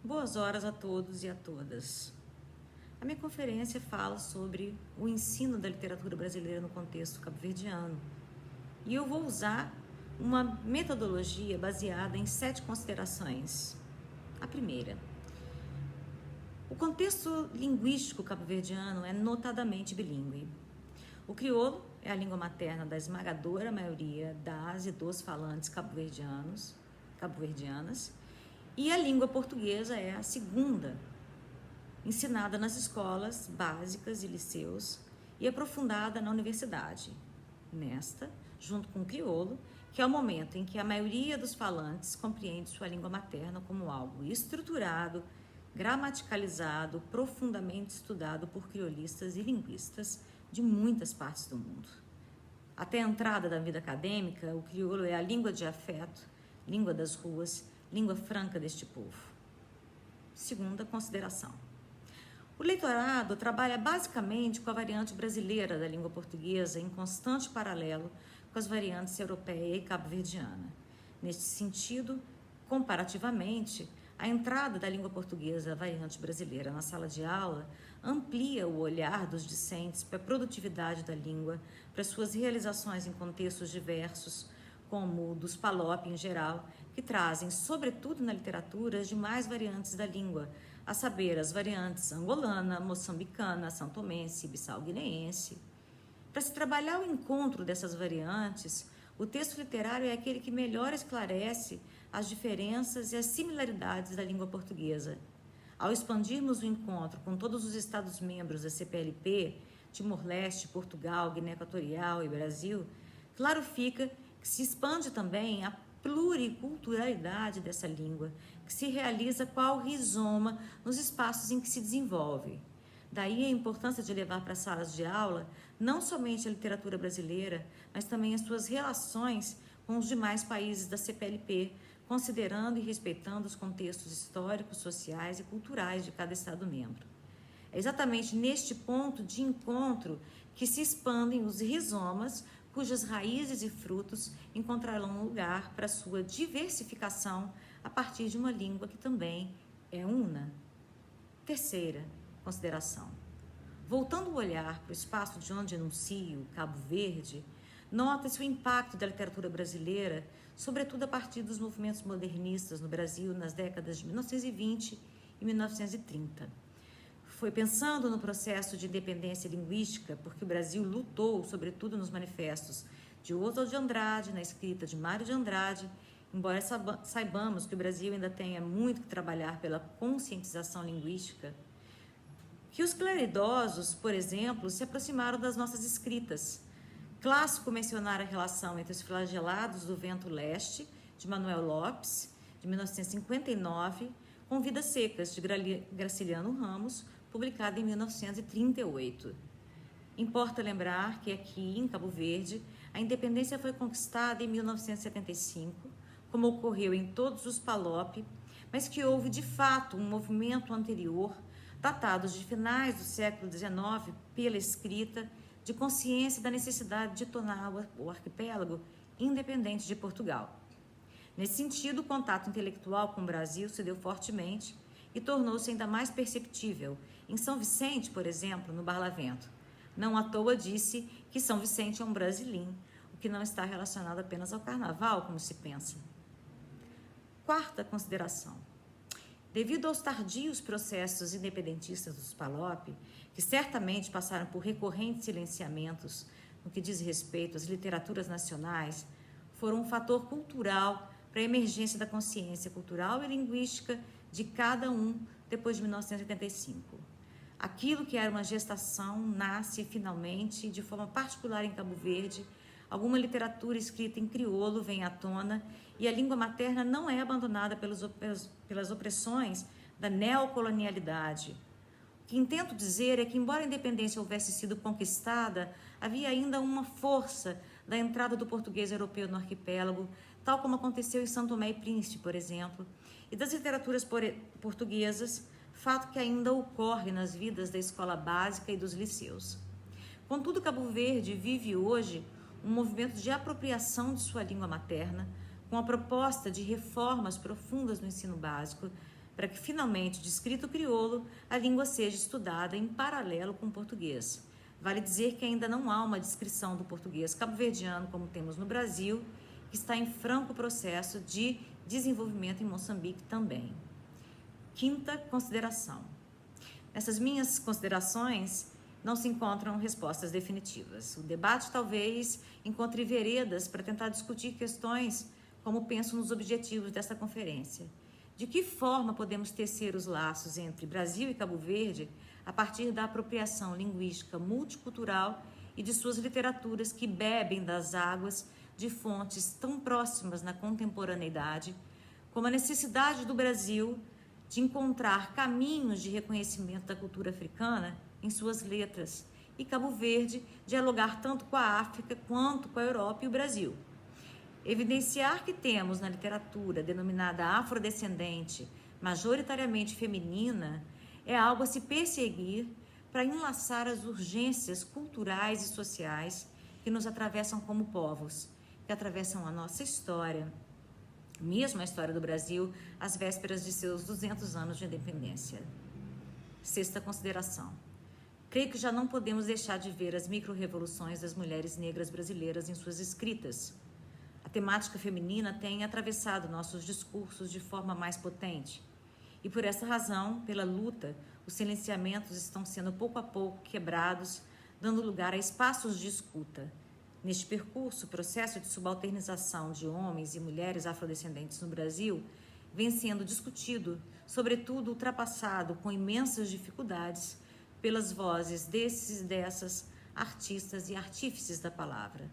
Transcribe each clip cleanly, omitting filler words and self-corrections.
Boas horas a todos e a todas. A minha conferência fala sobre o ensino da literatura brasileira no contexto cabo-verdiano. E eu vou usar uma metodologia baseada em 7 considerações. A primeira: o contexto linguístico cabo-verdiano é notadamente bilíngue. O crioulo é a língua materna da esmagadora maioria das e dos falantes cabo-verdianas, e a língua portuguesa é a segunda, ensinada nas escolas básicas e liceus e aprofundada na universidade. Nesta, junto com o crioulo, que é o momento em que a maioria dos falantes compreende sua língua materna como algo estruturado, gramaticalizado, profundamente estudado por crioulistas e linguistas de muitas partes do mundo. Até a entrada da vida acadêmica, o crioulo é a língua de afeto, língua das ruas, língua franca deste povo. Segunda consideração: o leitorado trabalha basicamente com a variante brasileira da língua portuguesa em constante paralelo com as variantes europeia e cabo-verdiana. Neste sentido, comparativamente, a entrada da língua portuguesa à variante brasileira na sala de aula amplia o olhar dos discentes para a produtividade da língua, para suas realizações em contextos diversos, como o dos PALOP em geral, que trazem, sobretudo na literatura, as demais variantes da língua, a saber, as variantes angolana, moçambicana, santomense, bissau-guineense. Para se trabalhar o encontro dessas variantes, o texto literário é aquele que melhor esclarece as diferenças e as similaridades da língua portuguesa. Ao expandirmos o encontro com todos os Estados-membros da CPLP, Timor-Leste, Portugal, Guiné Equatorial e Brasil, claro fica que se expande também a pluriculturalidade dessa língua, que se realiza qual rizoma nos espaços em que se desenvolve. Daí a importância de levar para as salas de aula não somente a literatura brasileira, mas também as suas relações com os demais países da CPLP, considerando e respeitando os contextos históricos, sociais e culturais de cada Estado-membro. É exatamente neste ponto de encontro que se expandem os rizomas, cujas raízes e frutos encontrarão lugar para sua diversificação a partir de uma língua que também é una. Terceira consideração: voltando o olhar para o espaço de onde enuncio, Cabo Verde, nota-se o impacto da literatura brasileira, sobretudo a partir dos movimentos modernistas no Brasil nas décadas de 1920 e 1930. Foi pensando no processo de independência linguística, porque o Brasil lutou, sobretudo nos manifestos de Oswald de Andrade, na escrita de Mário de Andrade, embora saibamos que o Brasil ainda tenha muito que trabalhar pela conscientização linguística, que os claridosos, por exemplo, se aproximaram das nossas escritas. Clássico mencionar a relação entre os flagelados do vento leste, de Manuel Lopes, de 1959, com Vidas Secas, de Graciliano Ramos, publicado em 1938. Importa lembrar que aqui, em Cabo Verde, a independência foi conquistada em 1975, como ocorreu em todos os PALOP, mas que houve, de fato, um movimento anterior, datados de finais do século XIX, pela escrita, de consciência da necessidade de tornar o arquipélago independente de Portugal. Nesse sentido, o contato intelectual com o Brasil se deu fortemente e tornou-se ainda mais perceptível. Em São Vicente, por exemplo, no Barlavento. Não à toa disse que São Vicente é um brasilim, o que não está relacionado apenas ao carnaval, como se pensa. Quarta consideração: devido aos tardios processos independentistas dos PALOP, que certamente passaram por recorrentes silenciamentos no que diz respeito às literaturas nacionais, foram um fator cultural para a emergência da consciência cultural e linguística de cada um depois de 1985. Aquilo que era uma gestação nasce finalmente, de forma particular em Cabo Verde, alguma literatura escrita em crioulo vem à tona e a língua materna não é abandonada pelas opressões da neocolonialidade. O que intento dizer é que, embora a independência houvesse sido conquistada, havia ainda uma força da entrada do português europeu no arquipélago, tal como aconteceu em São Tomé e Príncipe, por exemplo, e das literaturas portuguesas, fato que ainda ocorre nas vidas da escola básica e dos liceus. Contudo, Cabo Verde vive hoje um movimento de apropriação de sua língua materna, com a proposta de reformas profundas no ensino básico, para que finalmente, de escrito crioulo, a língua seja estudada em paralelo com o português. Vale dizer que ainda não há uma descrição do português cabo-verdiano como temos no Brasil, que está em franco processo de desenvolvimento em Moçambique também. Quinta consideração. Nessas minhas considerações não se encontram respostas definitivas. O debate talvez encontre veredas para tentar discutir questões como penso nos objetivos desta conferência. De que forma podemos tecer os laços entre Brasil e Cabo Verde a partir da apropriação linguística multicultural e de suas literaturas que bebem das águas de fontes tão próximas na contemporaneidade, como a necessidade do Brasil de encontrar caminhos de reconhecimento da cultura africana em suas letras, e Cabo Verde dialogar tanto com a África quanto com a Europa e o Brasil. Evidenciar que temos na literatura denominada afrodescendente, majoritariamente feminina, é algo a se perseguir para enlaçar as urgências culturais e sociais que nos atravessam como povos, que atravessam a nossa história, mesmo a história do Brasil, às vésperas de seus 200 anos de independência. Sexta consideração. Creio que já não podemos deixar de ver as micro-revoluções das mulheres negras brasileiras em suas escritas. A temática feminina tem atravessado nossos discursos de forma mais potente. E por essa razão, pela luta, os silenciamentos estão sendo pouco a pouco quebrados, dando lugar a espaços de escuta. Neste percurso, o processo de subalternização de homens e mulheres afrodescendentes no Brasil vem sendo discutido, sobretudo ultrapassado com imensas dificuldades, pelas vozes desses e dessas artistas e artífices da palavra.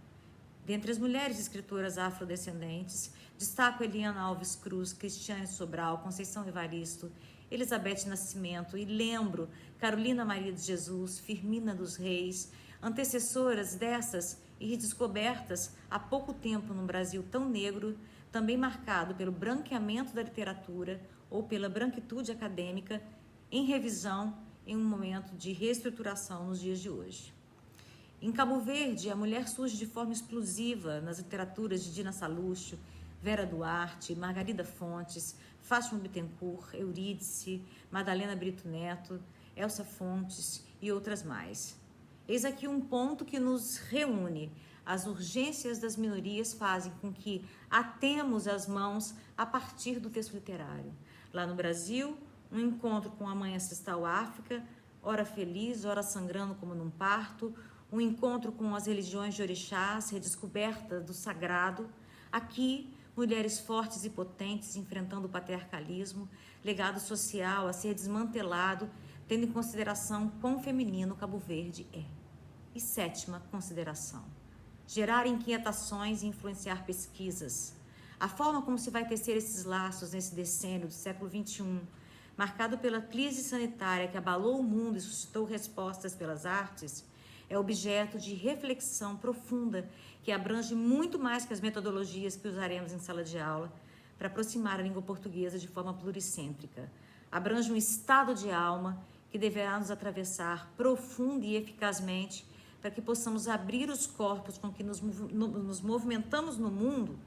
Dentre as mulheres escritoras afrodescendentes, destaco Eliana Alves Cruz, Cristiane Sobral, Conceição Evaristo, Elizabeth Nascimento e lembro Carolina Maria de Jesus, Firmina dos Reis, antecessoras dessas e redescobertas há pouco tempo num Brasil tão negro, também marcado pelo branqueamento da literatura ou pela branquitude acadêmica, em revisão em um momento de reestruturação nos dias de hoje. Em Cabo Verde, a mulher surge de forma explosiva nas literaturas de Dina Salúcio, Vera Duarte, Margarida Fontes, Fátima Bittencourt, Eurídice, Madalena Brito Neto, Elsa Fontes e outras mais. Eis aqui um ponto que nos reúne. As urgências das minorias fazem com que atemos as mãos a partir do texto literário. Lá no Brasil, um encontro com a mãe ancestral África, ora feliz, ora sangrando como num parto, um encontro com as religiões de orixás, redescoberta do sagrado. Aqui, mulheres fortes e potentes enfrentando o patriarcalismo, legado social a ser desmantelado, tendo em consideração quão feminino Cabo Verde é. E sétima consideração, gerar inquietações e influenciar pesquisas. A forma como se vai tecer esses laços nesse decênio do século XXI, marcado pela crise sanitária que abalou o mundo e suscitou respostas pelas artes, é objeto de reflexão profunda que abrange muito mais que as metodologias que usaremos em sala de aula para aproximar a língua portuguesa de forma pluricêntrica. Abrange um estado de alma que deverá nos atravessar profunda e eficazmente para que possamos abrir os corpos com que nos movimentamos no mundo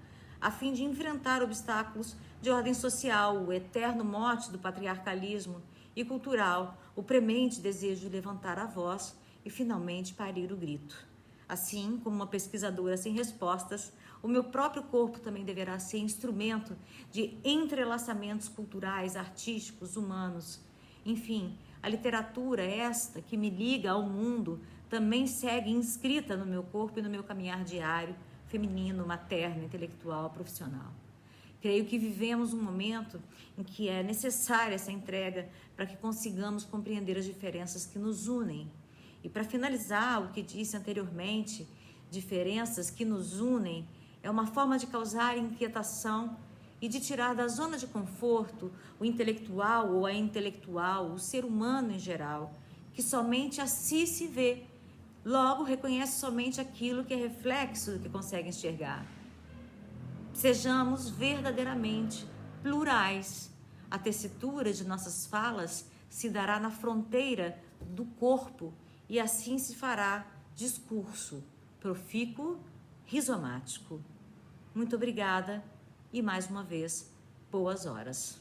a fim de enfrentar obstáculos de ordem social, o eterno mote do patriarcalismo e cultural, o premente desejo de levantar a voz e finalmente parir o grito. Assim como uma pesquisadora sem respostas, o meu próprio corpo também deverá ser instrumento de entrelaçamentos culturais, artísticos, humanos. Enfim, a literatura, esta que me liga ao mundo, também segue inscrita no meu corpo e no meu caminhar diário, feminino, materno, intelectual, profissional. Creio que vivemos um momento em que é necessária essa entrega para que consigamos compreender as diferenças que nos unem. E para finalizar o que disse anteriormente, diferenças que nos unem é uma forma de causar inquietação e de tirar da zona de conforto o intelectual ou a intelectual, o ser humano em geral, que somente assim se vê, logo reconhece somente aquilo que é reflexo do que consegue enxergar. Sejamos verdadeiramente plurais. A tessitura de nossas falas se dará na fronteira do corpo e assim se fará discurso profícuo, rizomático. Muito obrigada e, mais uma vez, boas horas.